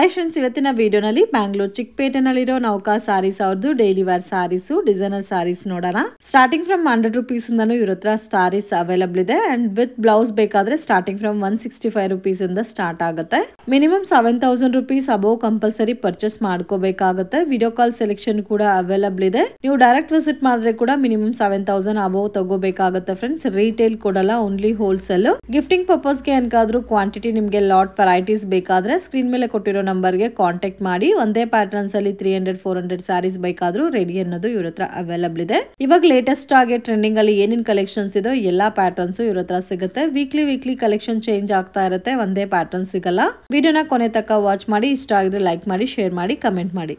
Hi friends, ಇವತ್ತಿನ ವಿಡಿಯೋನಲ್ಲಿ ಬ್ಯಾಂಗ್ಳೂರ್ ಚಿಕ್ಕಪೇಟೆನಲ್ಲಿರೋ ನೌಕಾ ಸಾರೀಸ್ ಅವ್ರದ್ದು daily wear sarees, designer sarees ನೋಡೋಣ. ಸ್ಟಾರ್ಟಿಂಗ್ ಫ್ರಮ್ 100 rupees ಇಂದನೂ ಇವ್ರ ಹತ್ರ ಸಾರೀಸ್ ಅವೈಲಬಲ್ ಇದೆ. ಅಂಡ್ ವಿತ್ ಬ್ಲೌಸ್ ಬೇಕಾದ್ರೆ ಸ್ಟಾರ್ಟಿಂಗ್ ಫ್ರಮ್ 165 rupees ಇಂದ ಸ್ಟಾರ್ಟ್ ಆಗುತ್ತೆ. Minimum 7000 rupees above compulsory purchase ಮಾಡ್ಕೋಬೇಕಾಗುತ್ತೆ. ವಿಡಿಯೋ ಕಾಲ್ ಸೆಲೆಕ್ಷನ್ ಕೂಡ ಅವೈಲಬಲ್ ಇದೆ. ನೀವು ಡೈರೆಕ್ಟ್ ವಿಸಿಟ್ ಮಾಡಿದ್ರೆ ಕೂಡ ಮಿನಿಮಮ್ 7000 ಅಬೌವ್ ತಗೋಬೇಕಾಗುತ್ತೆ ಫ್ರೆಂಡ್ಸ್. ರೀಟೇಲ್ ಕೊಡಲ್ಲ, ಓನ್ಲಿ ಹೋಲ್ಸೇಲ್. ಗಿಫ್ಟಿಂಗ್ ಪರ್ಪಸ್ಗೆ ಅನ್ಕಾದ್ರೂ ಕ್ವಾಂಟಿಟಿ ನಿಮ್ಗೆ ಲಾಟ್ ವೆರೈಟೀಸ್ ಬೇಕಾದ್ರೆ ಸ್ಕ್ರೀನ್ ಮೇಲೆ ಕೊಟ್ಟಿರೋ ನಂಬರ್ಗೆ ಕಾಂಟ್ಯಾಕ್ಟ್ ಮಾಡಿ. ಒಂದೇ ಪ್ಯಾಟರ್ನ್ಸ್ ಅಲ್ಲಿ 300-400 ಸಾರೀಸ್ ಬೇಕಾದ್ರೂ ರೆಡಿ ಅನ್ನೋದು ಇವ್ರ ಹತ್ರ ಅವೈಲಬಲ್ ಇದೆ. ಇವಾಗ ಲೇಟೆಸ್ಟ್ ಆಗಿ ಟ್ರೆಂಡಿಂಗ್ ಅಲ್ಲಿ ಏನೇನ್ ಕಲೆಕ್ಷನ್ಸ್ ಇದೋ ಎಲ್ಲಾ ಪ್ಯಾಟರ್ನ್ಸ್ ಇವ್ರ ಹತ್ರ ಸಿಗುತ್ತೆ. ವೀಕ್ಲಿ ಕಲೆಕ್ಷನ್ ಚೇಂಜ್ ಆಗ್ತಾ ಇರುತ್ತೆ, ಒಂದೇ ಪ್ಯಾಟರ್ನ್ ಸಿಗಲ್ಲ. ವಿಡಿಯೋನ ಕೊನೆ ತನಕ ವಾಚ್ ಮಾಡಿ. ಇಷ್ಟ ಆಗಿದ್ರೆ ಲೈಕ್ ಮಾಡಿ, ಶೇರ್ ಮಾಡಿ, ಕಮೆಂಟ್ ಮಾಡಿ.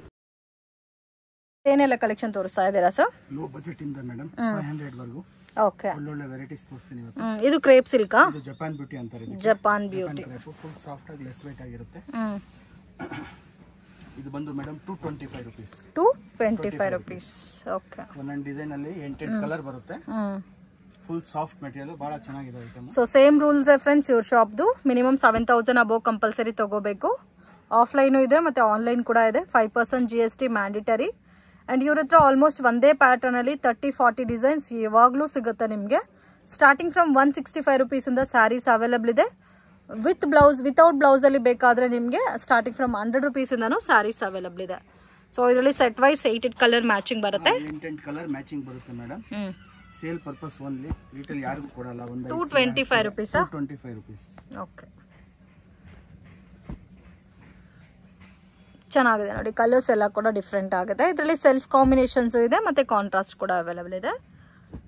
ಏನೆಲ್ಲ ಕಲೆಕ್ಷನ್ ತೋರಿಸ್ತಾ ಇದ್ದೀರಾ ಸರ್? ಲೋ ಬಜೆಟ್ ಇಂದ ಮೇಡಮ್ 500 ವರೆಗೂ ಓಕೆ, ಒಳ್ಳೊಳ್ಳೆ ವೆರೈಟೀಸ್ ತೋರಿಸ್ತೀನಿ ಇವತ್ತು. ಇದು ಕ್ರೇಪ್ ಸಿಲ್ಕ್, ಇದು ಜಪಾನ್ ಬ್ಯೂಟಿ ಅಂತಾರೆ. ಇದು ಜಪಾನ್ ಬ್ಯೂಟಿ ಫುಲ್ ಸಾಫ್ಟ್ ಆಗಿ ಲೆಸ್ weight ಆಗಿರುತ್ತೆ. ಇದು ಬಂದು ಮೇಡಮ್ 225 rupees. 225 rupees. ಓಕೆ, ಒಂದೊಂದು ಡಿಸೈನ್ ಅಲ್ಲಿ 8 ಕಲರ್ ಬರುತ್ತೆ. ಫುಲ್ ಸಾಫ್ಟ್ ಮೆಟೀರಿಯಲ್, ಬಹಳ ಚೆನ್ನಾಗಿದೆ item. So same rules friends ಇವ್ರ ಶಾಪ್ದು. ಮಿನಿಮಮ್ 7000 ಅಬೌವ್ ಕಂಪಲ್ಸರಿ ತಗೋಬೇಕು. ಆಫ್ಲೈನು ಇದೆ ಮತ್ತೆ ಆನ್ಲೈನ್ ಕೂಡ ಇದೆ. 5% GST ಮ್ಯಾಂಡಿಟರಿ. ಅಂಡ್ ಇವ್ರ ಹತ್ರ ಆಲ್ಮೋಸ್ಟ್ ಒಂದೇ ಪ್ಯಾಟರ್ನ್ ಅಲ್ಲಿ 30-40 ಡಿಸೈನ್ಸ್ ಯಾವಾಗಲೂ ಸಿಗುತ್ತೆ ನಿಮಗೆ. ಸ್ಟಾರ್ಟಿಂಗ್ ಫ್ರಮ್ 165 rupees ಇಂದ ಸ್ಯಾರೀಸ್ ಅವೈಲಬಲ್ ಇದೆ. ವಿತ್ ಬ್ಲೌಸ್, ವಿತೌಟ್ ಬ್ಲೌಸ್ ಅಲ್ಲಿ ಬೇಕಾದ್ರೆ ನಿಮಗೆ ಸ್ಟಾರ್ಟಿಂಗ್ ಫ್ರಮ್ 100 rupees ಇಂದಾನು ಸ್ಯಾರೀಸ್ ಅವೈಲಬಲ್ ಇದೆ. ಸೊ ಇದರಲ್ಲಿ ಸೆಟ್ ವೈಸ್ 8 ಕಲರ್ ಮ್ಯಾಚಿಂಗ್ ಬರುತ್ತೆ. 8 ಕಲರ್ ಮ್ಯಾಚಿಂಗ್ ಬರುತ್ತೆ madam. Sale purpose only, retail ಯಾರಿಗೂ ಕೊಡಲ್ಲ. ಒಂದು 225 rupees. 225 rupees. ಓಕೆ, ಚೆನ್ನಾಗಿದೆ ನೋಡಿ. ಕಲರ್ಸ್ ಎಲ್ಲ ಕೂಡ ಡಿಫ್ರೆಂಟ್ ಆಗುತ್ತೆ. ಇದರಲ್ಲಿ ಸೆಲ್ಫ್ ಕಾಂಬಿನೇಷನ್ಸ್ ಇದೆ ಮತ್ತೆ ಕಾಂಟ್ರಾಸ್ಟ್ ಕೂಡ ಅವೈಲಬಲ್ ಇದೆ.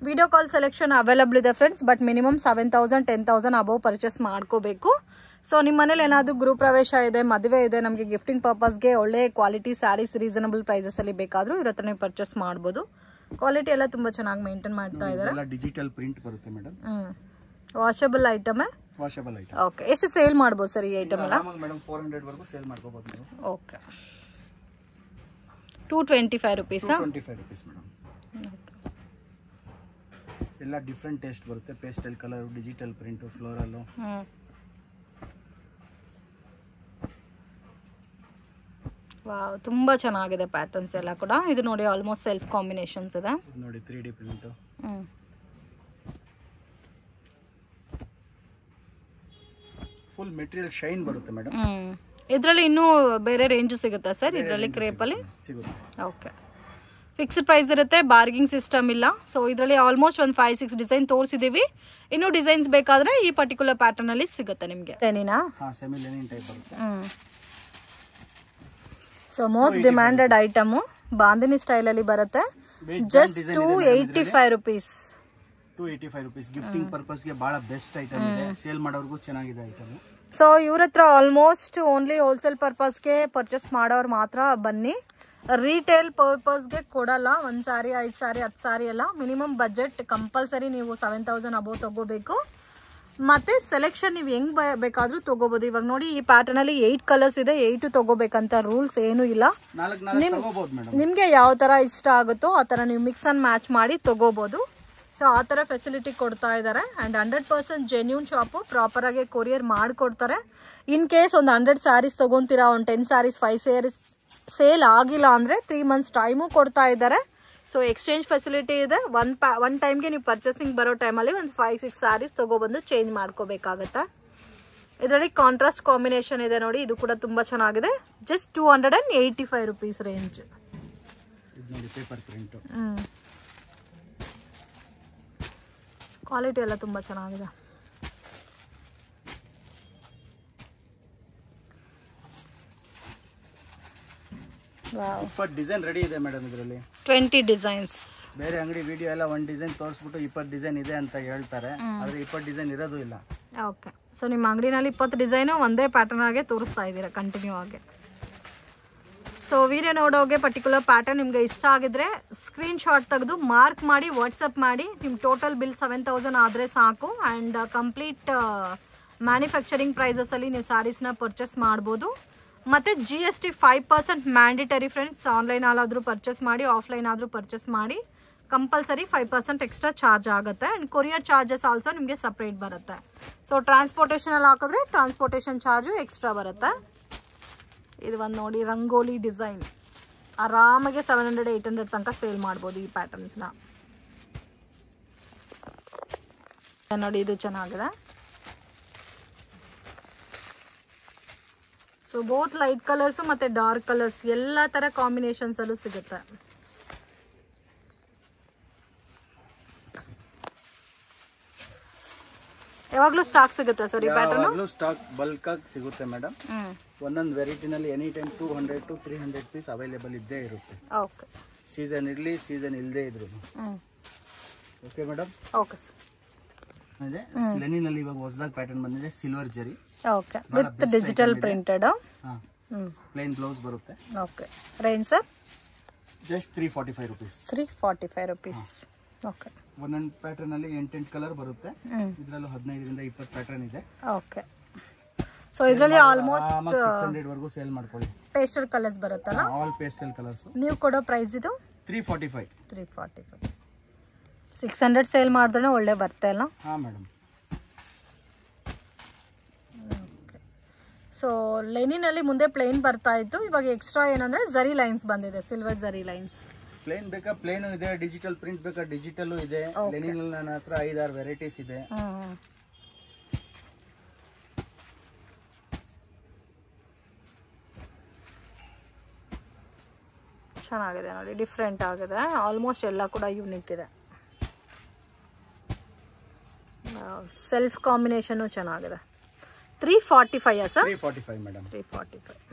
ವಿಡಿಯೋ ಕಾಲ್ ಸೆಲೆಕ್ಷನ್ ಅವೈಲಬಲ್ ಇದೆ friends. But minimum 7000-10,000 above purchase ಮಾಡ್ಕೋಬೇಕು. ಸೊ ನಿಮ್ಮ ಮನೇಲಿ ಏನಾದರೂ ಗೃಹ ಪ್ರವೇಶ ಇದೆ, ಮದುವೆ ಇದೆ, ನಮಗೆ ಗಿಫ್ಟಿಂಗ್ ಪರ್ಪಸ್ಗೆ ಒಳ್ಳೆ ಕ್ವಾಲಿಟಿ ಸ್ಯಾರೀಸ್ ರೀಸನಬಲ್ ಪ್ರೈಸಸ್ ಅಲ್ಲಿ ಬೇಕಾದರೂ ಇವ್ರ ಹತ್ರ ನೀವು ಪರ್ಚೇಸ್ ಮಾಡ್ಬೋದು. ಕ್ವಾಲಿಟಿ ಎಲ್ಲ ತುಂಬಾ ಚೆನ್ನಾಗಿ ಮೇಂಟೈನ್ ಮಾಡ್ತಾ ಇದ್ದಾರೆ. ಡಿಜಿಟಲ್ ಪ್ರಿಂಟ್ ಬರುತ್ತೆ madam. Washable item. Washable item. Okay, ಎಷ್ಟು ಸೇಲ್ ಮಾಡ್ಬೋದು ಸರ್ ಈ ಐಟಮ್ ಎಲ್ಲ? ಮೇಡಮ್ 400 ವರೆಗೂ ಸೇಲ್ ಮಾಡ್ಕೋಬಹುದು ನೀವು. Okay, 225 rupees. 225 rupees madam. ಎಲ್ಲ ಡಿಫರೆಂಟ್ ಟೇಸ್ಟ್ ಬರುತ್ತೆ. Pastel colour, digital print, floral. Wow, ತುಂಬಾ ಚೆನ್ನಾಗಿದೆ ಪ್ಯಾಟರ್ನ್ಸ್ ಎಲ್ಲ ಕೂಡ. ಇದು ನೋಡಿ ಆಲ್ಮೋಸ್ಟ್ ಸೆಲ್ಫ್ ಕಾಂಬಿನೇಷನ್ಸ್ ಇದೆ. ಇದು ನೋಡಿ 3D print. Full material shine ಬರುತ್ತೆ ಮೇಡಮ್. ಇದರಲ್ಲಿ ಇನ್ನೂ ಬೇರೆ ರೇಂಜ್ ಸಿಗುತ್ತಾ ಸರ್? ಇದರಲ್ಲಿ ಕ್ರೇಪ್ ಅಲ್ಲಿ ಸಿಗುತ್ತೆ. ಓಕೆ, ಫಿಕ್ಸ್ಡ್ ಪ್ರೈಸ್ ಇರುತ್ತೆ, ಬಾರ್ಗಿಂಗ್ ಸಿಸ್ಟಮ್ ಇಲ್ಲ. ಸೊ ಇದರಲ್ಲಿ ಆಲ್ಮೋಸ್ಟ್ ಒಂದು 5-6 ಡಿಸೈನ್ ತೋರಿಸಿದೀವಿ. ಇನ್ನೂ ಡಿಸೈನ್ಸ್ ಬೇಕಾದ್ರೆ ಈ ಪರ್ಟಿಕ್ಯುಲರ್ ಪ್ಯಾಟರ್ನ್ ಅಲ್ಲಿ ಸಿಗುತ್ತೆ ನಿಮಗೆ. ಸೆಮಿ ಲೆನಿನ್ ಟೈಪ್ ಬರುತ್ತೆ. So most demanded item bandhani style ಅಲ್ಲಿ ಬರುತ್ತೆ. Just 285 rupees. 285 rupees. Gifting purpose ಗೆ ಬಹಳ ಬೆಸ್ಟ್ ಐಟಮ್ ಇದೆ. ಸೇಲ್ ಮಾಡೋರ್ಗೂ ಚೆನ್ನಾಗಿದೆ ಐಟಮ್. ಸೊ ಇವ್ರ ಹತ್ರ ಆಲ್ಮೋಸ್ಟ್ ಓನ್ಲಿ ಹೋಲ್ಸೇಲ್ ಪರ್ಪಸ್ಗೆ ಪರ್ಚೇಸ್ ಮಾಡೋರು ಮಾತ್ರ ಬನ್ನಿ. ರಿಟೇಲ್ ಪರ್ಪಸ್ಗೆ ಕೊಡಲ್ಲ. 1 ಸಾರಿ 5 ಸಾರಿ 10 ಸಾರಿ ಎಲ್ಲ. ಮಿನಿಮಮ್ ಬಜೆಟ್ ಕಂಪಲ್ಸರಿ ನೀವು 7000 ಅಬೌವ್ ತಗೋಬೇಕು. ಮತ್ತೆ ಸೆಲೆಕ್ಷನ್ ನೀವು ಹೆಂಗ್ ಬೇಕಾದ್ರೂ ತಗೋಬಹುದು. ಇವಾಗ ನೋಡಿ ಈ ಪ್ಯಾಟರ್ನ್ ಅಲ್ಲಿ 8 ಕಲರ್ಸ್ ಇದೆ. 8 ತಗೋಬೇಕಂತ ರೂಲ್ಸ್ ಏನು ಇಲ್ಲ. ನಿಮ್ಗೆ ಯಾವ ತರ ಇಷ್ಟ ಆಗುತ್ತೋ ಆ ತರ ನೀವು ಮಿಕ್ಸ್ ಅಂಡ್ ಮ್ಯಾಚ್ ಮಾಡಿ ತಗೋಬಹುದು. ಸೊ ಆ ಥರ ಫೆಸಿಲಿಟಿ ಕೊಡ್ತಾ ಇದ್ದಾರೆ. And 100% genuine shop. ಪ್ರಾಪರಾಗಿ ಕೊರಿಯರ್ ಮಾಡಿಕೊಡ್ತಾರೆ. ಇನ್ ಕೇಸ್ ಒಂದು 100 ಸ್ಯಾರೀಸ್ ತೊಗೊತೀರಾ, ಒಂದು 10 ಸ್ಯಾರೀಸ್ 5 ಸ್ಯಾರೀಸ್ ಸೇಲ್ ಆಗಿಲ್ಲ ಅಂದರೆ 3 months ಟೈಮು ಕೊಡ್ತಾ ಇದ್ದಾರೆ. ಸೊ ಎಕ್ಸ್ಚೇಂಜ್ ಫೆಸಿಲಿಟಿ ಇದೆ. ಒನ್ ಟೈಮ್ಗೆ ನೀವು ಪರ್ಚೇಸಿಂಗ್ ಬರೋ ಟೈಮಲ್ಲಿ ಒಂದು 5-6 ಸ್ಯಾರೀಸ್ ತೊಗೊಬಂದು ಚೇಂಜ್ ಮಾಡ್ಕೋಬೇಕಾಗತ್ತೆ. ಇದರಲ್ಲಿ ಕಾಂಟ್ರಾಸ್ಟ್ ಕಾಂಬಿನೇಷನ್ ಇದೆ ನೋಡಿ. ಇದು ಕೂಡ ತುಂಬ ಚೆನ್ನಾಗಿದೆ. Just 285 rupees range. ಕ್ವಾಲಿಟಿ ಎಲ್ಲ ತುಂಬ ಚೆನ್ನಾಗಿದೆ. ಡಿಸೈನ್ ರೆಡಿ ಇದೆ ಮೇಡಮ್. ಇದರಲ್ಲಿ 20 ಡಿಸೈನ್ಸ್. ಬೇರೆ ಅಂಗಡಿ ವಿಡಿಯೋ ಎಲ್ಲ 1 ಡಿಸೈನ್ ತೋರಿಸ್ಬಿಟ್ಟು 20 ಡಿಸೈನ್ ಇದೆ ಅಂತ ಹೇಳ್ತಾರೆ. ಆದ್ರೆ 20 ಡಿಸೈನ್ ಇರೋದು ಇಲ್ಲ. ಓಕೆ, ಸೊ ನಿಮ್ಮ ಅಂಗಡಿನಲ್ಲಿ 20 ಡಿಸೈನು ಒಂದೇ ಪ್ಯಾಟರ್ನ್ ಆಗಿ ತೋರಿಸ್ತಾ ಇದ್ದೀರಾ ಕಂಟಿನ್ಯೂ ಆಗಿ. ಸೊ ವಿಡಿಯೋ ನೋಡೋಗೆ ಪರ್ಟಿಕ್ಯುಲರ್ ಪ್ಯಾಟರ್ನ್ ನಿಮಗೆ ಇಷ್ಟ ಆಗಿದ್ರೆ ಸ್ಕ್ರೀನ್ ಶಾಟ್ ತೆಗೆದು ಮಾರ್ಕ್ ಮಾಡಿ ವಾಟ್ಸಪ್ ಮಾಡಿ. ನಿಮ್ಮ ಟೋಟಲ್ ಬಿಲ್ 7000 ಆದರೆ ಸಾಕು. ಆ್ಯಂಡ್ ಕಂಪ್ಲೀಟ್ ಮ್ಯಾನುಫ್ಯಾಕ್ಚರಿಂಗ್ ಪ್ರೈಸಸಲ್ಲಿ ನೀವು ಸ್ಯಾರೀಸ್ನ ಪರ್ಚೇಸ್ ಮಾಡ್ಬೋದು. ಮತ್ತು GST 5% ಮ್ಯಾಂಡಿಟರಿ ಫ್ರೆಂಡ್ಸ್. ಆನ್ಲೈನಲ್ಲಾದರೂ ಪರ್ಚೇಸ್ ಮಾಡಿ, ಆಫ್ಲೈನ್ ಆದರೂ ಪರ್ಚೇಸ್ ಮಾಡಿ, ಕಂಪಲ್ಸರಿ 5% ಎಕ್ಸ್ಟ್ರಾ ಚಾರ್ಜ್ ಆಗುತ್ತೆ. ಆ್ಯಂಡ್ ಕೊರಿಯರ್ ಚಾರ್ಜಸ್ ಆಲ್ಸೋ ನಿಮಗೆ ಸಪ್ರೇಟ್ ಬರುತ್ತೆ. ಸೊ ಟ್ರಾನ್ಸ್ಪೋರ್ಟೇಷನಲ್ಲಿ ಹಾಕಿದ್ರೆ ಟ್ರಾನ್ಸ್ಪೋರ್ಟೇಷನ್ ಚಾರ್ಜು ಎಕ್ಸ್ಟ್ರಾ ಬರುತ್ತೆ. ಇದು ಒಂದು ನೋಡಿ ರಂಗೋಲಿ ಡಿಸೈನ್, ಆರಾಮಾಗೆ 700-800 ತನಕ ಸೇಲ್ ಮಾಡ್ಬೋದು ಈ ಪ್ಯಾಟರ್ನ್ಸ್ನ. ನೋಡಿ ಇದು ಚೆನ್ನಾಗಿದೆ. ಸೊ ಬೋತ್ ಲೈಟ್ ಕಲರ್ಸು ಮತ್ತು ಡಾರ್ಕ್ ಕಲರ್ಸ್ ಎಲ್ಲ ಥರ ಕಾಂಬಿನೇಷನ್ಸಲ್ಲೂ ಸಿಗುತ್ತೆ. ಯಾವಾಗಲೂ ಸ್ಟಾಕ್ ಸಿಗುತ್ತೆ ಸರ್ ಈ ಪ್ಯಾಟರ್ನ್? ಯಾವಾಗಲೂ ಸ್ಟಾಕ್ ಬಲ್ಕ್ ಆಗಿ ಸಿಗುತ್ತೆ ಮೇಡಮ್. ಒಂದೊಂದು ವೆರೈಟಿನಲ್ಲಿ any time 200 to 300 piece available ಇದ್ದೇ ಇರುತ್ತೆ. ಓಕೆ, ಸೀಸನ್ ಇರಲಿ ಸೀಸನ್ ಇಲ್ಲದೆ ಇದ್ರು. Okay madam. Okay sir. ಅದೇ ಲೆನಿನಲ್ಲಿ ಇವಾಗ ಹೊಸದಾಗಿ ಪ್ಯಾಟರ್ನ್ ಬಂದಿದೆ, silver zari. Okay, with digital printed. Plain blouse ಬರುತ್ತೆ. Okay, range sir? Just 345 rupees. 345 rupees. Okay, ಒಂದೊಂದು ಪ್ಯಾಟರ್ನ್ ಅಲ್ಲಿ 8 ಕಲರ್ ಬರುತ್ತೆ. ಇದರಲ್ಲೂ 15 to 20 ಪ್ಯಾಟರ್ನ್ ಇದೆ. ಓಕೆ, ಸೊ ಇದರಲ್ಲಿ ಆಲ್ಮೋಸ್ಟ್ 600 ವರೆಗೂ ಸೇಲ್ ಮಾಡ್ಕೊಳ್ಳಿ. ಪೇಸ್ಟಲ್ ಕಲರ್ಸ್ ಬರುತ್ತಲ್ಲ? All pastel colours. ನೀವು ಕೊಡೋ ಪ್ರೈಸ್ ಇದು 345. 345. 600 ಸೇಲ್ ಮಾಡಿದ್ರೆ ಒಳ್ಳೆ ಬರ್ತಾ ಇಲ್ಲ? ಹಾಂ ಮೇಡಮ್. ಸೊ ಲೆನಿನಲ್ಲಿ ಮುಂದೆ ಪ್ಲೇನ್ ಬರ್ತಾ ಇತ್ತು, ಇವಾಗ ಎಕ್ಸ್ಟ್ರಾ ಏನಂದ್ರೆ ಜರಿ ಲೈನ್ಸ್ ಬಂದಿದೆ, ಸಿಲ್ವರ್ ಜರಿ ಲೈನ್ಸ್. ಪ್ಲೇನ್ ಬೇಕಾ ಪ್ಲೇನು ಇದೆ, ಡಿಜಿಟಲ್ ಪ್ರಿಂಟ್ ಬೇಕಾ ಡಿಜಿಟಲ್ ಇದೆ. ಲೆನಿನ್ ನನ್ನ ಹತ್ರ 5-6 ವೆರೈಟೀಸ್ ಇದೆ. ಚೆನ್ನಾಗಿದೆ ನೋಡಿ, ಡಿಫ್ರೆಂಟ್ ಆಗಿದೆ. ಆಲ್ಮೋಸ್ಟ್ ಎಲ್ಲ ಕೂಡ ಯೂನಿಕ್ ಇದೆ. ಸೆಲ್ಫ್ ಕಾಂಬಿನೇಷನ್ ಚೆನ್ನಾಗಿದೆ. 345 ಸರ್? 345 ಮೇಡಮ್. 345.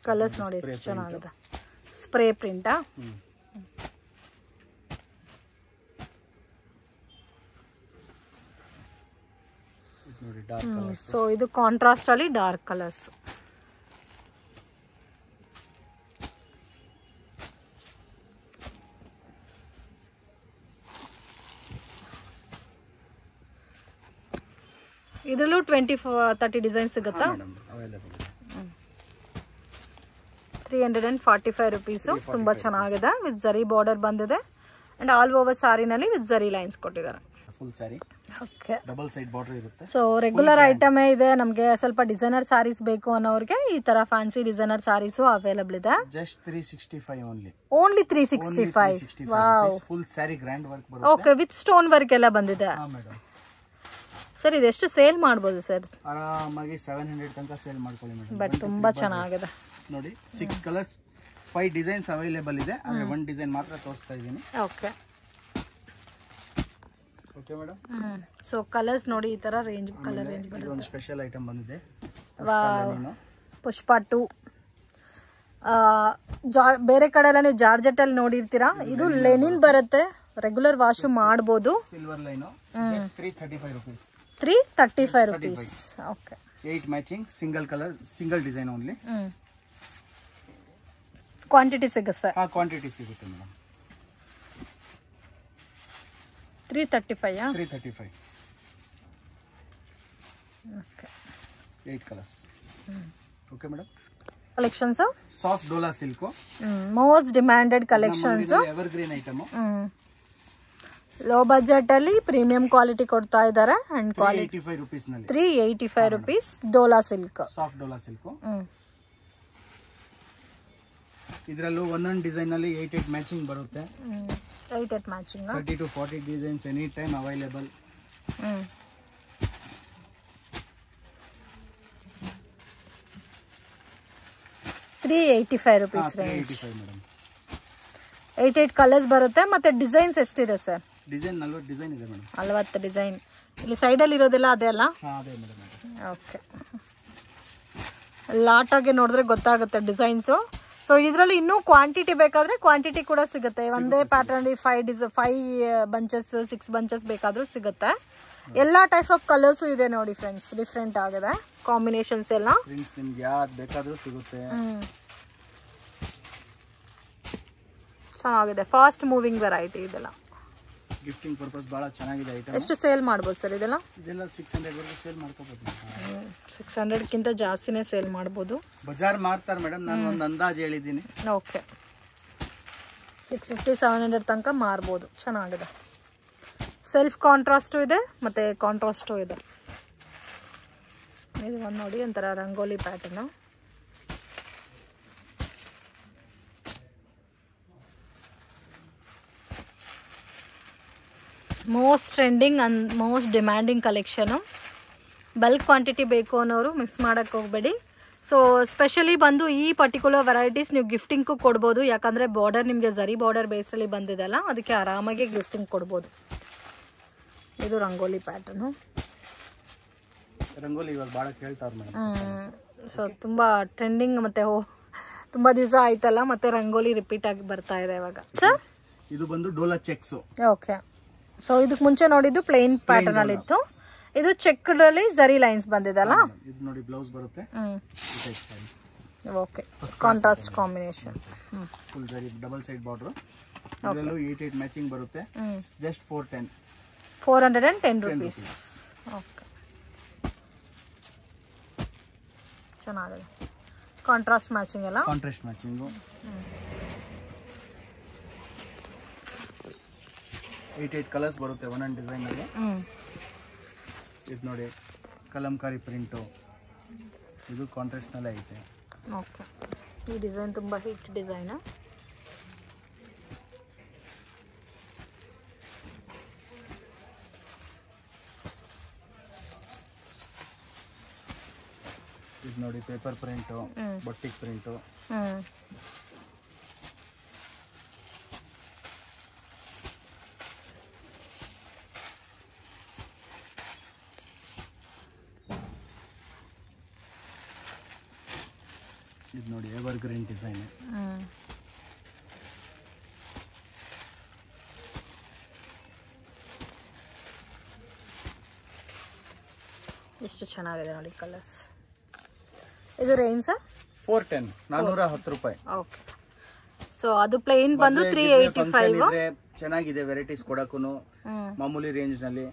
ಕಲರ್ಸ್ ನೋಡಿ ಎಷ್ಟು ಚೆನ್ನಾಗಿದೆ. ಸ್ಪ್ರೇ ಪ್ರಿಂಟಾ? ಸೊ ಇದು ಕಾಂಟ್ರಾಸ್ಟ್ ಅಲ್ಲಿ ಡಾರ್ಕ್ ಕಲರ್ಸ್. ಇದರಲ್ಲೂ 20-30 ಡಿಸೈನ್ ಸಿಗುತ್ತಾ? 345 rupees. ತುಂಬಾ ಚೆನ್ನಾಗಿದೆ. ವಿತ್ ಜರಿ ಬಾರ್ಡರ್ ಬಂದಿದೆ ಅಂಡ್ ಆಲ್ ಓವರ್ ಸಾರಿನಲ್ಲಿ ವಿತ್ ಜರಿ ಲೈನ್ಸ್ ಕೊಟ್ಟಿದ್ದಾರೆ. Full saree. Okay, double side border ಇರುತ್ತೆ. ಸೊ ರೆಗ್ಯುಲರ್ ಐಟಮೇ ಇದೆ. ನಮಗೆ ಸ್ವಲ್ಪ ಡಿಸೈನರ್ ಸಾರೀಸ್ ಬೇಕು ಅನ್ನೋರಿಗೆ ಈ ತರ ಫ್ಯಾನ್ಸಿ ಡಿಸೈನರ್ ಸಾರೀಸು ಅವೈಲೇಬಲ್ ಇದೆ. Just 365 only. Only 365. Wow, full saree grand work ಬರುತ್ತೆ. ಓಕೆ, ವಿತ್ ಸ್ಟೋನ್ ವರ್ಕ್ ಎಲ್ಲ ಬಂದಿದೆ. ಹಾಂ ಮೇಡಮ್. ಸರ್ ಇದೆಷ್ಟು ಸೇಲ್ ಮಾಡ್ಬೋದು ಸರ್? ಆರಾಮಾಗಿ 700 ತನಕ ಸೇಲ್ ಮಾಡ್ಕೊಳ್ಳಿ ಮೇಡಮ್. ಬಟ್ ತುಂಬಾ ಚೆನ್ನಾಗಿದೆ ನೋಡಿ. 6 ಕಲರ್ಸ್ 5 ಡಿಸೈನ್ಸ್ ಅವೈಲೇಬಲ್ ಇದೆ. ಆದರೆ 1 ಡಿಸೈನ್ ಮಾತ್ರ ತೋರಿಸ್ತಾ ಇದ್ದೀನಿ. Okay, okay madam. So colours ನೋಡಿ, ಈ ತರ ರೇಂಜ್ ಕಲರ್ ರೇಂಜ್ ಬರುತ್ತೆ. ಒಂದು ಸ್ಪೆಷಲ್ ಐಟಮ್ ಬಂದಿದೆ. ಪುಷ್ಪ 2. ಬೇರೆ ಕಡೆ ಎಲ್ಲ ನೀವು ಜಾರ್ಜೆಟ್ ಅಲ್ಲಿ ನೋಡಿರ್ತೀರಾ, ಇದು ಲೆನಿನ್ ಬರುತ್ತೆ. ರೆಗ್ಯುಲರ್ ವಾಶ್ ಮಾಡ್ಬೋದು. Silver line. 335 rupees. 335 rupees. Okay, 8 matching single colour single design only. Quantity ಸಿಗುತ್ತೆ? ಹಾಂ, ಕ್ವಾಂಟಿಟಿ ಸಿಗುತ್ತೆ madam. 335. 335. Okay, 8 colours. Okay madam. Collections soft Dhola silk, most demanded collections. Evergreen item. Low budget ಅಲ್ಲಿ premium quality ಕೊಡ್ತಾ ಇದ್ದಾರೆ. And quality 385 rupees ನಲ್ಲಿ. 385 rupees Dhola silk, soft Dhola silk. ಇದರಲ್ಲೂ ಒಂದೊಂದು design ಅಲ್ಲಿ 8 ಮ್ಯಾಚಿಂಗ್ ಬರುತ್ತೆ. 8 matching. 30 to 40 designs any time available. 385 rupees range. 385 madam. 8 colours ಬರುತ್ತೆ. ಮತ್ತೆ ಡಿಸೈನ್ಸ್ ಎಷ್ಟಿದೆ ಸರ್? ಡಿಸೈನ್ 40 ಡಿಸೈನ್ ಇದೆ ಮೇಡಮ್. 40 ಡಿಸೈನ್. ಇಲ್ಲಿ ಸೈಡಲ್ಲಿ ಇರೋದೆಲ್ಲ ಅದೇ ಅಲ್ಲ? ಹಾಂ, ಅದೇ ಮೇಡಮ್. ಓಕೆ, ಲಾಟಾಗಿ ನೋಡಿದ್ರೆ ಗೊತ್ತಾಗುತ್ತೆ ಡಿಸೈನ್ಸು. ಸೊ ಇದರಲ್ಲಿ ಇನ್ನೂ ಕ್ವಾಂಟಿಟಿ ಬೇಕಾದರೆ ಕ್ವಾಂಟಿಟಿ ಕೂಡ ಸಿಗುತ್ತೆ. ಒಂದೇ ಪ್ಯಾಟರ್ನ್ 5 ಬಂಚಸ್ 6 ಬಂಚಸ್ ಬೇಕಾದರೂ ಸಿಗುತ್ತೆ. ಎಲ್ಲ ಟೈಪ್ ಆಫ್ ಕಲರ್ಸು ಇದೆ ನೋಡಿ ಫ್ರೆಂಡ್ಸ್, ಡಿಫ್ರೆಂಟ್ ಆಗಿದೆ ಕಾಂಬಿನೇಷನ್ಸ್ ಎಲ್ಲ. ನಿಮ್ಗೆ ಯಾವ್ದು ಬೇಕಾದರೂ ಸಿಗುತ್ತೆ. ಚೆನ್ನಾಗಿದೆ, ಫಾಸ್ಟ್ ಮೂವಿಂಗ್ ವೆರೈಟಿ ಇದೆಲ್ಲ. ಗಿಫ್ಟಿಂಗ್ ಪರ್ಪಸ್ ಬಹಳ ಚೆನ್ನಾಗಿದೆ ಐಟಮ್. ಎಷ್ಟು ಸೇಲ್ ಮಾಡ್ಬೋದು ಸರ್ ಇದೆಲ್ಲ? ಇದೆಲ್ಲ 600 ವರೆಗೂ ಸೇಲ್ ಮಾಡ್ಕೋಬಹುದು. 600ಕ್ಕಿಂತ ಜಾಸ್ತಿನೇ ಸೇಲ್ ಮಾಡ್ಬೋದು. ಬಜಾರ್ ಮಾರ್ತಾರೆ ಮೇಡಮ್, ನಾನು ಒಂದು ಅಂದಾಜು ಹೇಳಿದ್ದೀನಿ. ಓಕೆ, 650-700 ತನಕ ಮಾರ್ಬೋದು. ಚೆನ್ನಾಗಿದೆ. ಸೆಲ್ಫ್ ಕಾಂಟ್ರಾಸ್ಟು ಇದೆ ಮತ್ತು ಕಾಂಟ್ರಾಸ್ಟು ಇದೆ. ಇದು ಒಂದು ನೋಡಿ ಒಂಥರ rangoli pattern. Most trending and most demanding collection. Bulk quantity ಬೇಕು ಅನ್ನೋರು ಮಿಸ್ ಮಾಡೋಕ್ಕೆ ಹೋಗಬೇಡಿ. ಸೊ ಸ್ಪೆಷಲಿ ಬಂದು ಈ ಪರ್ಟಿಕ್ಯುಲರ್ ವೆರೈಟೀಸ್ ನೀವು ಗಿಫ್ಟಿಂಗ್ಗೂ ಕೊಡ್ಬೋದು, ಯಾಕಂದರೆ ಬಾರ್ಡರ್ ನಿಮಗೆ ಝರಿ ಬಾರ್ಡರ್ ಬೇಸಲ್ಲಿ ಬಂದಿದೆಲ್ಲ, ಅದಕ್ಕೆ ಆರಾಮಾಗಿ ಗಿಫ್ಟಿಂಗ್ ಕೊಡ್ಬೋದು. ಇದು ರಂಗೋಲಿ ಪ್ಯಾಟರ್ನು. ರಂಗೋಲಿ ಇವಾಗ ಭಾಳ ಕೇಳ್ತಾರೆ ಮೇಡಮ್. ಸೊ ತುಂಬ ಟ್ರೆಂಡಿಂಗ್ ಮತ್ತು ತುಂಬ ದಿವಸ ಆಯ್ತಲ್ಲ, ಮತ್ತು ರಂಗೋಲಿ ರಿಪೀಟ್ ಆಗಿ ಬರ್ತಾ ಇದೆ ಇವಾಗ. ಸರ್ ಇದು ಬಂದು ಡೋಲಾ ಚೆಕ್ಸ್. ಓಕೆ. ಸೊ ಇದಕ್ಕೆ ಮುಂಚೆ ನೋಡಿದ್ದು ಪ್ಲೇನ್ ಪ್ಯಾಟರ್ನ್ ಅಲ್ಲಿ ಇತ್ತು. ಇದು ಚೆಕ್ಡಲ್ಲಿ ಝರಿ ಲೈನ್ಸ್ ಬಂದಿದಲ್ಲ. ಇದು ನೋಡಿ ಬ್ಲೌಸ್ ಬರುತ್ತೆ. ಓಕೆ. Contrast combination. ಫುಲ್ ಝರಿ ಡಬಲ್ ಸೈಡ್ ಬಾರ್ಡರ್. ಇದರಲ್ಲೂ 8 ಮ್ಯಾಚಿಂಗ್ ಬರುತ್ತೆ. Just 410 rupees. ಓಕೆ, ಚೆನ್ನಾಗಿದೆ. ಕಾಂಟ್ರಾಸ್ಟ್ ಮ್ಯಾಚಿಂಗ್ ಎಲ್ಲ. Contrast matching. 8 ಕಲರ್ಸ್ ಬರುತ್ತೆ ಒಂದೊಂದು ಡಿಸೈನ್ ಅಲ್ಲಿ. ಇದು ನೋಡಿ ಕಲಂಕಾರಿ ಪ್ರಿಂಟು. ಇದು ಕಾಂಟ್ರಾಸ್ಟ್ ನಲ್ಲೇ ಐತೆ. ಓಕೆ. ಈ ಡಿಸೈನ್ ತುಂಬ ಹಿಟ್ ಡಿಸೈನ್. ಇದು ನೋಡಿ ಪೇಪರ್ ಪ್ರಿಂಟು, ಬೊಟ್ಟಿಕ್ ಪ್ರಿಂಟು. ಇದು ನೋಡಿ ಎವರ್ ಗ್ರೀನ್ ಡಿಸೈನ್. ಎಷ್ಟು ಚೆನ್ನಾಗಿದೆ ನೋಡಿ ಕಲರ್ಸ್. ಇದು ರೇಂಜ್ ಸರ್ 410, 410 ರೂಪಾಯಿ. ಓಕೆ. ಸೊ ಅದು ಪ್ಲೇನ್ ಬಂದು 385. ಚೆನ್ನಾಗಿದೆ ವೆರೈಟೀಸ್ ಕೊಡಕ್ಕೂ. ಮಾಮೂಲಿ ರೇಂಜ್ ನಲ್ಲಿ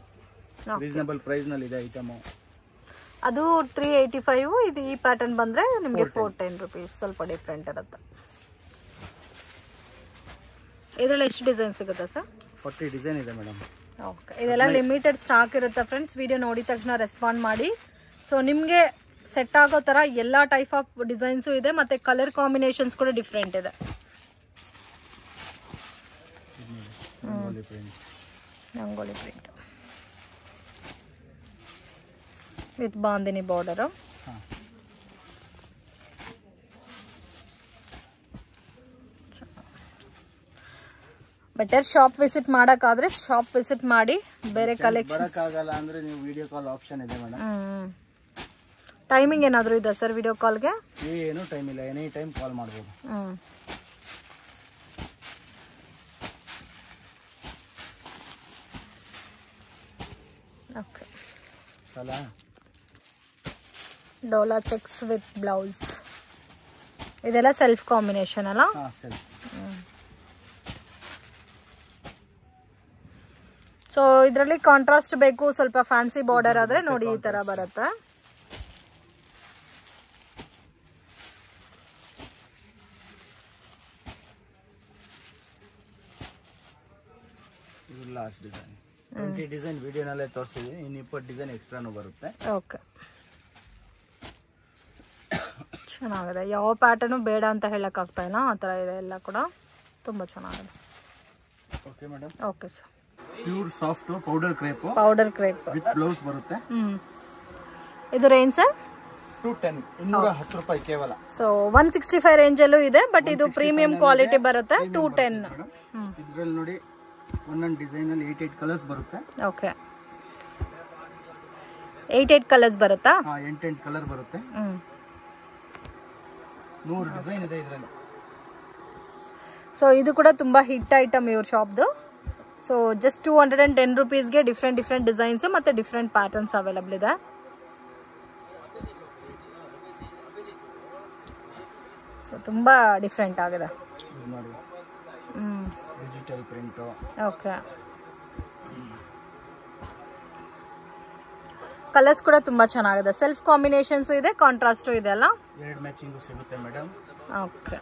ರೀಸನಬಲ್ ಪ್ರೈಸ್ ನಲ್ಲಿ ಇದೆ ಐಟಮ್. ಅದು 385. ಇದು ಈ ಪ್ಯಾಟರ್ನ್ ಬಂದ್ರೆ ನಿಮಗೆ 410 rupees. ಸ್ವಲ್ಪ ಡಿಫ್ರೆಂಟ್ ಇರುತ್ತೆ. ಇದರಲ್ಲಿ ಎಷ್ಟು ಡಿಸೈನ್ ಸಿಗುತ್ತೆ ಸರ್? 40 ಡಿಸೈನ್ ಇದೆ ಮೇಡಮ್. ಓಕೆ. ಇದೆಲ್ಲ ಲಿಮಿಟೆಡ್ ಸ್ಟಾಕ್ ಇರುತ್ತೆ ಫ್ರೆಂಡ್ಸ್. ವಿಡಿಯೋ ನೋಡಿದ ತಕ್ಷಣ ರೆಸ್ಪಾಂಡ್ ಮಾಡಿ. ಸೊ ನಿಮಗೆ ಸೆಟ್ ಆಗೋ ಥರ ಎಲ್ಲ ಟೈಪ್ ಆಫ್ ಡಿಸೈನ್ಸು ಇದೆ, ಮತ್ತು ಕಲರ್ ಕಾಂಬಿನೇಷನ್ಸ್ ಕೂಡ ಡಿಫ್ರೆಂಟ್ ಇದೆ. Rangoli print with bandhani border. Better shop visit ಮಾಡೋಕ್ಕಾದ್ರೆ ಶಾಪ್ ವಿಸಿಟ್ ಮಾಡಿ. ಬೇರೆ ಕಲೆಕ್ಷನ್ ಬರೋಕ್ಕಾಗಲ್ಲ ಅಂದರೆ ನೀವು ವಿಡಿಯೋ ಕಾಲ್ ಆಪ್ಷನ್ ಇದೆ ಮೇಡಮ್. ಟೈಮಿಂಗ್ ಏನಾದರೂ ಇದೆ ಸರ್ ವಿಡಿಯೋ ಕಾಲ್ಗೆ? ಏನು ಟೈಮ್ ಇಲ್ಲ, ಎನಿ ಟೈಮ್ ಕಾಲ್ ಮಾಡ್ಬೋದು. ಓಕೆ. ಅಲ್ಲ ಡೋಲಾ ಚೆಕ್ಸ್ ವಿತ್ ಬ್ಲೌಸ್. ಇದೆಲ್ಲ ಸೆಲ್ಫ್ ಕಾಂಬಿನೇಷನ್ ಅಲ್ಲ? ಹಾಂ, ಸೆಲ್ಫ್. ಸೊ ಇದರಲ್ಲಿ ಕಾಂಟ್ರಾಸ್ಟ್ ಬೇಕು, ಸ್ವಲ್ಪ ಫ್ಯಾನ್ಸಿ ಬಾರ್ಡರ್ ಆದರೆ ನೋಡಿ ಈ ಥರ ಬರುತ್ತೆ. ಇದು ಲಾಸ್ಟ್ ಡಿಸೈನ್. 20 ಡಿಸೈನ್ ವಿಡಿಯೋನಲ್ಲೇ ತೋರಿಸಿದ್ದೀನಿ. ಇನ್ನು 20 ಡಿಸೈನ್ ಎಕ್ಸ್ಟ್ರಾನು ಬರುತ್ತೆ. ಓಕೆ, ಚೆನ್ನಾಗಿದೆ. ಯಾವ ಪ್ಯಾಟರ್ನು ಬೇಡ ಅಂತ ಹೇಳೋಕ್ಕಾಗ್ತಾ ಇಲ್ಲ, ಆ ಥರ ಇದೆ ಎಲ್ಲ ಕೂಡ. ತುಂಬ ಚೆನ್ನಾಗಿದೆ. Okay madam. Okay sir. Pure soft powder crepe. Powder crepe with blouse ಬರುತ್ತೆ. ಇದು ರೇಂಜ್ ಸರ್ 210, 210 ರೂಪಾಯಿ ಕೇವಲ. ಸೊ 165 ರೇಂಜಲ್ಲೂ ಇದೆ, ಬಟ್ ಇದು ಪ್ರೀಮಿಯಂ ಕ್ವಾಲಿಟಿ ಬರುತ್ತೆ. 210. ಇದರಲ್ಲಿ ನೋಡಿ ಒಂದೊಂದು ಡಿಸೈನ್ ಅಲ್ಲಿ 8 ಕಲರ್ಸ್ ಬರುತ್ತೆ. ಓಕೆ, 8 ಕಲರ್ಸ್ ಬರುತ್ತಾ? ಹಾಂ, 8 ಕಲರ್ ಬರುತ್ತೆ. 100 ಡಿಸೈನ್ ಇದೆ ಇದರಲ್ಲಿ. ಸೊ ಇದು ಕೂಡ ತುಂಬ ಹಿಟ್ ಐಟಮ್ ಇವ್ರ ಶಾಪ್ದು. ಸೊ ಜಸ್ಟ್ 210 rupeesಗೆ ಡಿಫ್ರೆಂಟ್ ಡಿಸೈನ್ಸ್ ಮತ್ತು ಡಿಫ್ರೆಂಟ್ ಪ್ಯಾಟರ್ನ್ಸ್ ಅವೈಲಬಲ್ ಇದೆ. ಸೊ ತುಂಬ ಡಿಫ್ರೆಂಟ್ ಆಗಿದೆ ನೋಡಿ. Digital print. ಓಕೆ, ಕಲರ್ಸ್ ಕೂಡ ತುಂಬ ಚೆನ್ನಾಗಿದೆ. ಸೆಲ್ಫ್ ಕಾಂಬಿನೇಷನ್ಸು ಇದೆ, ಕಾಂಟ್ರಾಸ್ಟು ಇದೆ ಅಲ್ಲ? 2 ಮ್ಯಾಚಿಂಗು ಸಿಗುತ್ತೆ ಮೇಡಮ್. ಓಕೆ.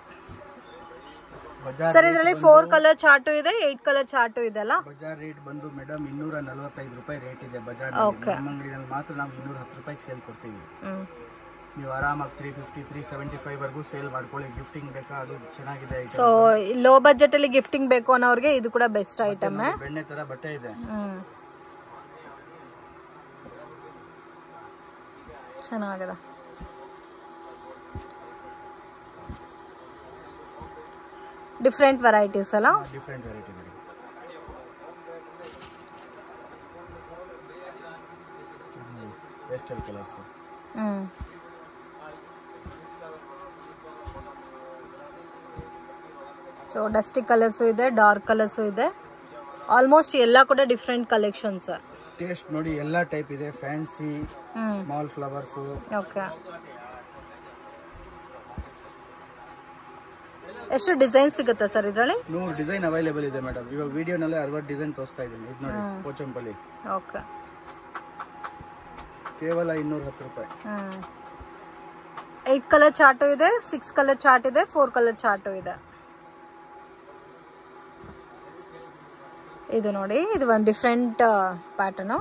ಸರ್ ಇದರಲ್ಲಿ 4 ಕಲರ್ ಚಾರ್ಟ್ ಇದೆ 8 ಕಲರ್ ಚಾರ್ಟ್ ಇದೆ ಅಲ್ಲ. ಬಜಾರ್ ರೇಟ್ ಬಂದು ಮೇಡಮ್ 245 ರೂಪಾಯಿ ರೇಟ್ ಇದೆ ಬಜಾರ್. ನಮ್ಮ ಅಂಗಡಿಯಲ್ಲಿ ಮಾತ್ರ ನಾವು 210 ರೂಪಾಯಿಗೆ ಸೇಲ್ ಕೊಡ್ತೀವಿ. ನೀವು ಆರಾಮಾಗಿ 350 375 ವರೆಗೂ ಸೇಲ್ ಮಾಡ್ಕೊಳ್ಳಿ. ಗಿಫ್ಟಿಂಗ್ ಬೇಕಾ ಅದು ಚೆನ್ನಾಗಿದೆ. ಸೊ ಲೋ ಬಜೆಟ್ ಅಲ್ಲಿ ಗಿಫ್ಟಿಂಗ್ ಬೇಕು ಅನ್ನೋರಿಗೆ ಇದು ಕೂಡ ಬೆಸ್ಟ್ ಐಟಮ್. ಬೆಣ್ಣೆ ತರ ಬಟ್ಟೆ ಇದೆ, ಚೆನ್ನಾಗಿದೆ. ಡಿಫ್ರೆಂಟ್ ವೆರೈಟೀಸ್ ಅಲ್ಲ. ಡಿಫ್ರೆಂಟ್ ವೆರೈಟಿ ಇದೆ. Pastel colours. So dusty colours ಇದೆ, ಡಾರ್ಕ್ ಕಲರ್ಸ್ ಇದೆ. ಆಲ್ಮೋಸ್ಟ್ ಎಲ್ಲ ಕೂಡ ಡಿಫ್ರೆಂಟ್ ಕಲೆಕ್ಷನ್ಸ್. ಟೇಸ್ಟ್ ನೋಡಿ ಎಲ್ಲ ಟೈಪ್ ಇದೆ. Fancy, small flowers. ಓಕೆ. ಎಷ್ಟು ಡಿಸೈನ್ ಸಿಗುತ್ತೆ ಸರ್ ಇದರಲ್ಲಿ? 100 ಡಿಸೈನ್ ಅವೈಲೇಬಲ್ ಇದೆ ಮೇಡಮ್. ಇವಾಗ ವಿಡಿಯೋನಲ್ಲಿ 60 ಡಿಸೈನ್ ತೋರಿಸ್ತಾ ಇದ್ದೀನಿ. ಇದು ನೋಡಿ ಪೋಚಂಪಲ್ಲಿ. ಓಕೆ. ಕೇವಲ 210 ರೂಪಾಯಿ. 8 ಕಲರ್ ಚಾರ್ಟ್ ಇದೆ, 6 ಕಲರ್ ಚಾರ್ಟ್ ಇದೆ, 4 ಕಲರ್ ಚಾರ್ಟ್ ಇದೆ. ಇದು ನೋಡಿ, ಇದು ಒಂದು ಡಿಫ್ರೆಂಟ್ ಪ್ಯಾಟರ್ನು.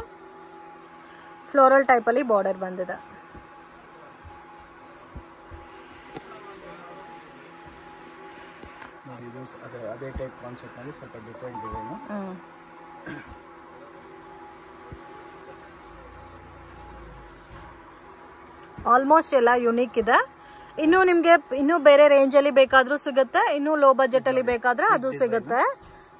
ಫ್ಲೋರಲ್ ಟೈಪ್ ಅಲ್ಲಿ ಬಾರ್ಡರ್ ಬಂದಿದೆ. ಅದೇ ಟೈಪ್ ಕಾನ್ಸೆಪ್ಟ್ ನಲ್ಲಿ ಸ್ವಲ್ಪ ಡಿಫರೆಂಟ್ ಡಿಸೈನ್. ಆಲ್ಮೋಸ್ಟ್ ಎಲ್ಲ ಯುನೀಕ್ ಇದೆ. ಇನ್ನು ನಿಮ್ಗೆ ಇನ್ನೂ ಬೇರೆ ರೇಂಜ್ ಅಲ್ಲಿ ಬೇಕಾದ್ರೂ ಸಿಗುತ್ತೆ, ಇನ್ನು ಲೋ ಬಜೆಟ್ ಅಲ್ಲಿ ಬೇಕಾದ್ರೆ ಅದು ಸಿಗುತ್ತೆ.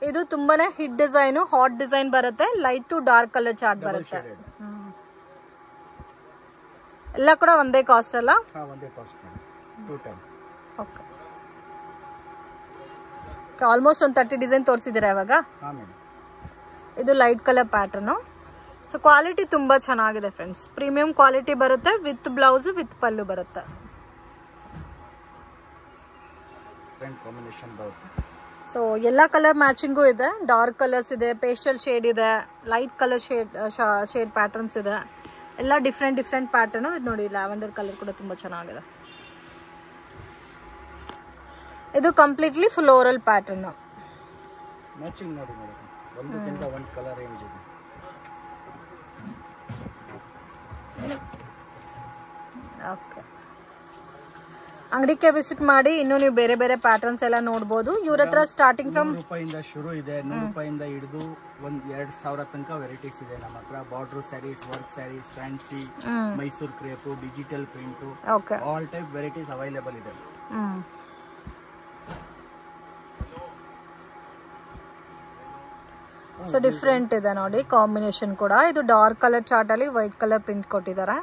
ಇದು ತುಂಬಾನೇ ಹಿಟ್ ಡಿಸೈನ್, ಹಾಟ್ ಡಿಸೈನ್ ಬರುತ್ತೆ. Light to dark colour chart ಬರುತ್ತೆ. ಎಲ್ಲ ಕೂಡ ಒಂದೇ ಕಾಸ್ಟ್ ಅಲ್ಲ? ಒಂದೇ ಕಾಸ್ಟ್. 210. ಓಕೆ. ಆಲ್ಮೋಸ್ಟ್ ಒಂದು 30 ಡಿಸೈನ್ ತೋರಿಸಿದ್ದೀರಾ ಇವಾಗ. ಇದು light colour pattern. So quality ತುಂಬಾ ಚೆನ್ನಾಗಿದೆ ಫ್ರೆಂಡ್ಸ್. ಪ್ರೀಮಿಯಂ ಕ್ವಾಲಿಟಿ ಬರುತ್ತೆ, ವಿತ್ ಬ್ಲೌಸ್ ವಿತ್ ಪಲ್ಲು ಬರುತ್ತೆ. ಸೊ ಎಲ್ಲ ಕಲರ್ ಮ್ಯಾಚಿಂಗು ಇದೆ. ಡಾರ್ಕ್ ಕಲರ್ಸ್ ಇದೆ, ಪೇಸ್ಟಲ್ ಶೇಡ್ ಇದೆ, ಲೈಟ್ ಕಲರ್ ಶೇಡ್ ಪ್ಯಾಟರ್ನ್ಸ್ ಇದೆ. ಎಲ್ಲ ಡಿಫ್ರೆಂಟ್ ಡಿಫ್ರೆಂಟ್ ಪ್ಯಾಟರ್ನು. ಇದು ನೋಡಿ, ಲ್ಯಾವೆಂಡರ್ ಕಲರ್ ಕೂಡ ತುಂಬಾ ಚೆನ್ನಾಗಿದೆ. ಇದು ಕಂಪ್ಲೀಟ್ಲಿ ಫ್ಲೋರಲ್ ಪ್ಯಾಟರ್ನ್. ಮ್ಯಾಚಿಂಗ್ ನೋಡಿ ಮೇಡಮ್, ಒಂದಕ್ಕಿಂತ ಒಂದು ಕಲರ್ ರೇಂಜ್ ಇದೆ. ಓಕೆ. ಅಂಗಡಿಗೆ ವಿಸಿಟ್ ಮಾಡಿ ಇನ್ನೂ ನೀವು ಬೇರೆ ಬೇರೆ ಪ್ಯಾಟರ್ನ್ಸ್ ಎಲ್ಲ ನೋಡಬಹುದು. ಇವ್ರ ಹತ್ರ ಸ್ಟಾರ್ಟಿಂಗ್ ಫ್ರಮ್ 100 ರೂಪಾಯಿಂದ ಶುರು ಇದೆ. 100 ರೂಪಾಯಿಂದ ಹಿಡಿದು 2,000 ತನಕ ವೆರೈಟೀಸ್ ಇದೆ ನಮ್ಮ ಹತ್ರ. Border sarees, work sarees, fancy, Mysore crepe, digital print, all type varieties available ಇದೆ. ಸೊ ಡಿಫ್ರೆಂಟ್ ಇದೆ ನೋಡಿ ಕಾಂಬಿನೇಷನ್ ಕೂಡ. ಇದು ಡಾರ್ಕ್ ಕಲರ್ ಚಾರ್ಟ್ ಅಲ್ಲಿ ವೈಟ್ ಕಲರ್ ಪ್ರಿಂಟ್ ಕೊಟ್ಟಿದ್ದಾರೆ.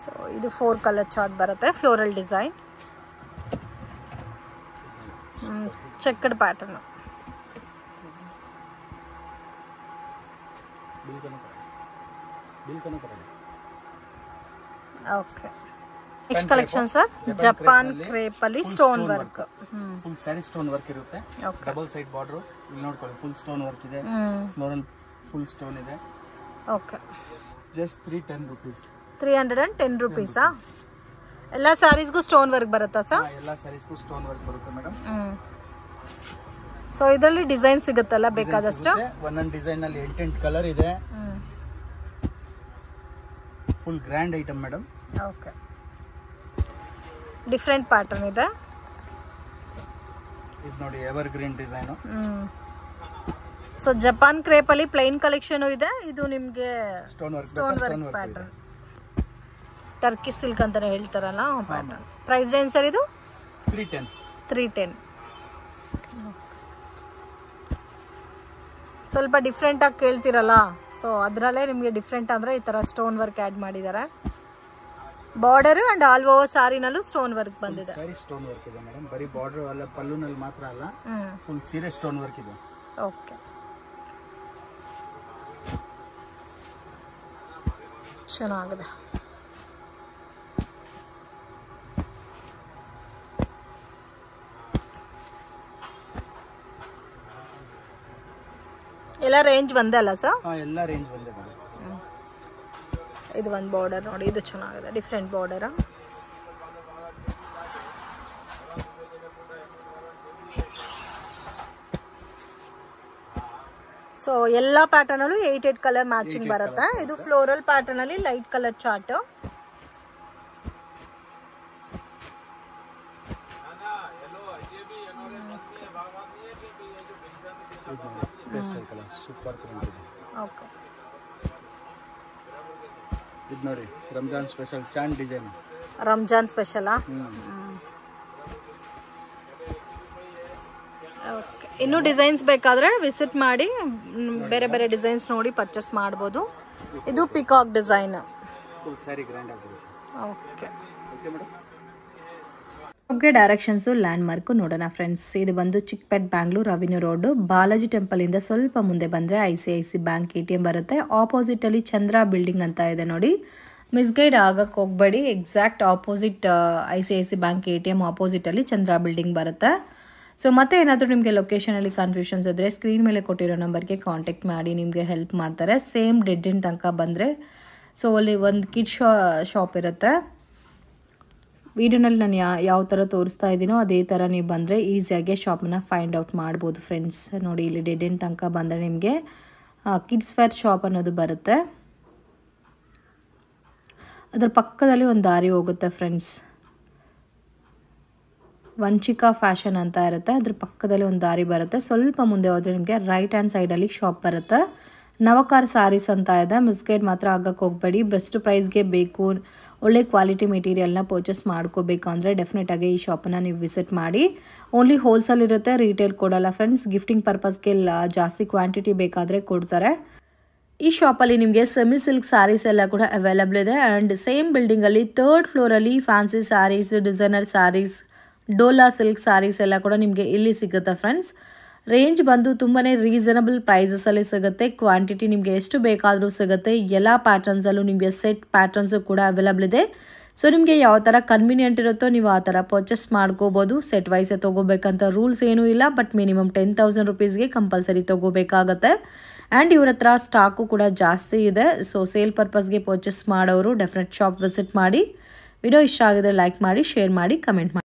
ಸೊ ಇದು 4 ಕಲರ್ ಚಾರ್ಟ್ ಬರುತ್ತೆ, floral design, checked pattern. Okay. Next collection sir, Japan crepe ಅಲ್ಲಿ stone work. Full saree stone work ಇರುತ್ತೆ. ಡಬಲ್ ಸೈಡ್ ಬಾರ್ಡರ್ ಇಲ್ಲಿ ನೋಡ್ಕೊಳ್ಳಿ, ಫುಲ್ ಸ್ಟೋನ್ ವರ್ಕ್ ಇದೆ. ಫ್ಲೋರಲ್ ಫುಲ್ ಸ್ಟೋನ್ ಇದೆ. ಓಕೆ. Just 310 rupees. 310 ರೂಪೀಸಾ? ಎಲ್ಲ ಸ್ಯಾರೀಸ್ಗೂ ಸ್ಟೋನ್ ವರ್ಕ್ ಬರುತ್ತಾ sir? ಎಲ್ಲ ಸ್ಯಾರೀಸ್ಗೂ ಸ್ಟೋನ್ ವರ್ಕ್ ಬರುತ್ತೆ ಮೇಡಮ್. ಸೊ ಇದರಲ್ಲಿ ಡಿಸೈನ್ ಸಿಗುತ್ತಲ್ಲ ಬೇಕಾದಷ್ಟು? ಒಂದೊಂದು ಡಿಸೈನ್ ಅಲ್ಲಿ 8 ಕಲರ್ ಇದೆ. Full grand item madam. Okay. Different pattern ಇದೆ. ಇದು ನೋಡಿ ever green design. So Japan crepe ಅಲ್ಲಿ ಪ್ಲೈನ್ ಕಲೆಕ್ಷನ್ ಇದೆ. ಇದು ನಿಮ್ಗೆ stone work pattern, Turkey silk ಅಂತಾನೆ ಹೇಳ್ತಾರಲ್ಲ ಪ್ಯಾಟರ್ನ್. ಪ್ರೈಸ್ ರೇಂಜ್ ಸರ್ ಇದು? 310. ಸ್ವಲ್ಪ ಡಿಫ್ರೆಂಟ್ ಆಗಿ ಕೇಳ್ತಿರಲ್ಲ, ಸೊ ಅದರಲ್ಲೇ ನಿಮಗೆ ಡಿಫ್ರೆಂಟ್ ಅಂದ್ರೆ ಈ ತರ ಸ್ಟೋನ್ ವರ್ಕ್ ಆಡ್ ಮಾಡಿದ್ದಾರೆ. ಬಾರ್ಡರ್ ಅಂಡ್ ಆಲ್ ಓವರ್ ಸಾರಿನಲ್ಲೂ ಸ್ಟೋನ್ ವರ್ಕ್ ಬಂದಿದೆ. ಸ್ಯಾರಿ ಸ್ಟೋನ್ ವರ್ಕ್ ಇದೆ ಮೇಡಮ್. ಬರೀ ಬಾರ್ಡರ್ ಅಲ್ಲ, ಪಲ್ಲುನಲ್ಲಿ ಮಾತ್ರ ಅಲ್ಲ, ಫುಲ್ ಸೀರೆ ಸ್ಟೋನ್ ವರ್ಕ್ ಇದೆ. ಓಕೆ. ಚೆನ್ನಾಗಿದೆ. ಎಲ್ಲ ರೇಂಜ್ ಒಂದೇ ಅಲ್ಲ ಸರ್? ಎಲ್ಲ ರೇಂಜ್ ಒಂದೇ ಮೇಡಮ್. ಇದು ಒಂದು ಬಾರ್ಡರ್ ನೋಡಿ, ಇದು ಚೆನ್ನಾಗಿದೆ, ಡಿಫ್ರೆಂಟ್ ಬಾರ್ಡರ್. ಸೊ ಎಲ್ಲ ಪ್ಯಾಟರ್ನಲ್ಲೂ 8 ಕಲರ್ ಮ್ಯಾಚಿಂಗ್ ಬರುತ್ತೆ. ಇದು ಫ್ಲೋರಲ್ ಪ್ಯಾಟರ್ನಲ್ಲಿ light colour chart. Super okay, ಇದು ನೋಡಿ ರಂಜಾನ್ ಸ್ಪೆಷಲ್ ಚಾಂದ್ ಡಿಸೈನ್. ರಂಜಾನ್ ಸ್ಪೆಷಲಾ? ಓಕೆ. ಇನ್ನೂ ಡಿಸೈನ್ಸ್ ಬೇಕಾದರೆ ವಿಸಿಟ್ ಮಾಡಿ ಬೇರೆ ಬೇರೆ ಡಿಸೈನ್ಸ್ ನೋಡಿ ಪರ್ಚೇಸ್ ಮಾಡ್ಬೋದು. ಇದು peacock design. Okay okay, directions landmark ನೋಡೋಣ ಫ್ರೆಂಡ್ಸ್. ಇದು ಬಂದು ಚಿಕ್ಕಪೇಟ್ ಬ್ಯಾಂಗ್ಳೂರ್ ಅವೆನ್ಯೂ ರೋಡು. ಬಾಲಾಜಿ ಟೆಂಪಲಿಂದ ಸ್ವಲ್ಪ ಮುಂದೆ ಬಂದರೆ ICICI ಬ್ಯಾಂಕ್ ATM ಬರುತ್ತೆ. ಆಪೋಸಿಟಲ್ಲಿ ಚಂದ್ರ ಬಿಲ್ಡಿಂಗ್ ಅಂತ ಇದೆ ನೋಡಿ. ಮಿಸ್ಗೈಡ್ ಆಗಕ್ಕೆ ಹೋಗಬೇಡಿ. Exact opposite ICICI bank ATM ಆಪೋಸಿಟಲ್ಲಿ ಚಂದ್ರ ಬಿಲ್ಡಿಂಗ್ ಬರುತ್ತೆ. ಸೊ ಮತ್ತೆ ಏನಾದರೂ ನಿಮಗೆ ಲೊಕೇಶನಲ್ಲಿ ಕನ್ಫ್ಯೂಷನ್ಸ್ ಇದ್ದರೆ ಸ್ಕ್ರೀನ್ ಮೇಲೆ ಕೊಟ್ಟಿರೋ ನಂಬರ್ಗೆ ಕಾಂಟ್ಯಾಕ್ಟ್ ಮಾಡಿ, ನಿಮಗೆ ಹೆಲ್ಪ್ ಮಾಡ್ತಾರೆ. ಸೇಮ್ ಡೆಡ್ ಎಂಡ್ ತನಕ ಬಂದರೆ ಸೊ ಅಲ್ಲಿ ಒಂದು ಕಿಡ್ ಶಾಪ್ ಇರುತ್ತೆ. ವಿಡಿಯೋನಲ್ಲಿ ನಾನು ಯಾವ ಥರ ತೋರಿಸ್ತಾ ಇದ್ದೀನೋ ಅದೇ ಥರ ನೀವು ಬಂದರೆ ಈಸಿಯಾಗಿ ಶಾಪನ್ನ ಫೈಂಡ್ ಔಟ್ ಮಾಡ್ಬೋದು ಫ್ರೆಂಡ್ಸ್. ನೋಡಿ ಇಲ್ಲಿ ಡೆಡ್ ಎಂಡ್ ತನಕ ಬಂದರೆ ನಿಮಗೆ ಕಿಡ್ಸ್ ವೇರ್ ಶಾಪ್ ಅನ್ನೋದು ಬರುತ್ತೆ. ಅದರ ಪಕ್ಕದಲ್ಲಿ ಒಂದು ದಾರಿ ಹೋಗುತ್ತೆ ಫ್ರೆಂಡ್ಸ್. ವಂಚಿಕಾ ಫ್ಯಾಷನ್ ಅಂತ ಇರುತ್ತೆ. ಅದ್ರ ಪಕ್ಕದಲ್ಲಿ ಒಂದು ದಾರಿ ಬರುತ್ತೆ. ಸ್ವಲ್ಪ ಮುಂದೆ ಹೋದರೆ ನಿಮಗೆ ರೈಟ್ ಹ್ಯಾಂಡ್ ಸೈಡಲ್ಲಿ ಶಾಪ್ ಬರುತ್ತೆ. ನವಕಾರ್ ಸ್ಯಾರೀಸ್ ಅಂತ ಇದೆ. ಮಿಸ್ಗೈಡ್ ಮಾತ್ರ ಆಗಕ್ಕೆ ಹೋಗಬೇಡಿ. ಬೆಸ್ಟ್ ಪ್ರೈಸ್ಗೆ ಬೇಕು, ಒಳ್ಳೆ ಕ್ವಾಲಿಟಿ ಮೆಟೀರಿಯಲ್ನ ಪರ್ಚೇಸ್ ಮಾಡ್ಕೋಬೇಕು ಅಂದರೆ ಡೆಫಿನೆಟಾಗಿ ಈ ಶಾಪನ್ನು ನೀವು ವಿಸಿಟ್ ಮಾಡಿ. ಓನ್ಲಿ ಹೋಲ್ಸೇಲ್ ಇರುತ್ತೆ, ರೀಟೇಲ್ ಕೊಡಲ್ಲ ಫ್ರೆಂಡ್ಸ್. ಗಿಫ್ಟಿಂಗ್ ಪರ್ಪಸ್ಗೆ ಜಾಸ್ತಿ ಕ್ವಾಂಟಿಟಿ ಬೇಕಾದರೆ ಕೊಡ್ತಾರೆ. ಈ ಶಾಪಲ್ಲಿ ನಿಮಗೆ ಸೆಮಿ ಸಿಲ್ಕ್ ಸ್ಯಾರೀಸ್ ಎಲ್ಲ ಕೂಡ ಅವೈಲಬಲ್ ಇದೆ. ಆ್ಯಂಡ್ ಸೇಮ್ ಬಿಲ್ಡಿಂಗಲ್ಲಿ 3rd ಫ್ಲೋರಲ್ಲಿ fancy sarees, designer sarees, Dola silk sarees ಎಲ್ಲ ಕೂಡ ನಿಮಗೆ ಇಲ್ಲಿ ಸಿಗುತ್ತೆ ಫ್ರೆಂಡ್ಸ್. ರೇಂಜ್ ಬಂದು ತುಂಬಾ ರೀಸನಬಲ್ ಪ್ರೈಸಸಲ್ಲಿ ಸಿಗುತ್ತೆ. ಕ್ವಾಂಟಿಟಿ ನಿಮಗೆ ಎಷ್ಟು ಬೇಕಾದರೂ ಸಿಗುತ್ತೆ. ಎಲ್ಲ ಪ್ಯಾಟರ್ನ್ಸಲ್ಲೂ ನಿಮಗೆ ಸೆಟ್ ಪ್ಯಾಟರ್ನ್ಸು ಕೂಡ ಅವೈಲಬಲ್ ಇದೆ. ಸೊ ನಿಮಗೆ ಯಾವ ಥರ ಕನ್ವೀನಿಯೆಂಟ್ ಇರುತ್ತೋ ನೀವು ಆ ಥರ ಪರ್ಚೇಸ್ ಮಾಡ್ಕೋಬೋದು. ಸೆಟ್ ವೈಸೇ ತೊಗೋಬೇಕಂತ ರೂಲ್ಸ್ ಏನೂ ಇಲ್ಲ, ಬಟ್ ಮಿನಿಮಮ್ 10,000 ರುಪೀಸ್ಗೆ ಕಂಪಲ್ಸರಿ ತೊಗೋಬೇಕಾಗತ್ತೆ. ಆ್ಯಂಡ್ ಇವ್ರ ಹತ್ರ ಸ್ಟಾಕು ಕೂಡ ಜಾಸ್ತಿ ಇದೆ. ಸೊ ಸೇಲ್ ಪರ್ಪಸ್ಗೆ ಪರ್ಚೇಸ್ ಮಾಡೋರು ಡೆಫಿನೆಟ್ ಶಾಪ್ ವಿಸಿಟ್ ಮಾಡಿ. ವಿಡಿಯೋ ಇಷ್ಟ ಆಗಿದ್ರೆ ಲೈಕ್ ಮಾಡಿ, ಶೇರ್ ಮಾಡಿ, ಕಮೆಂಟ್ ಮಾಡಿ.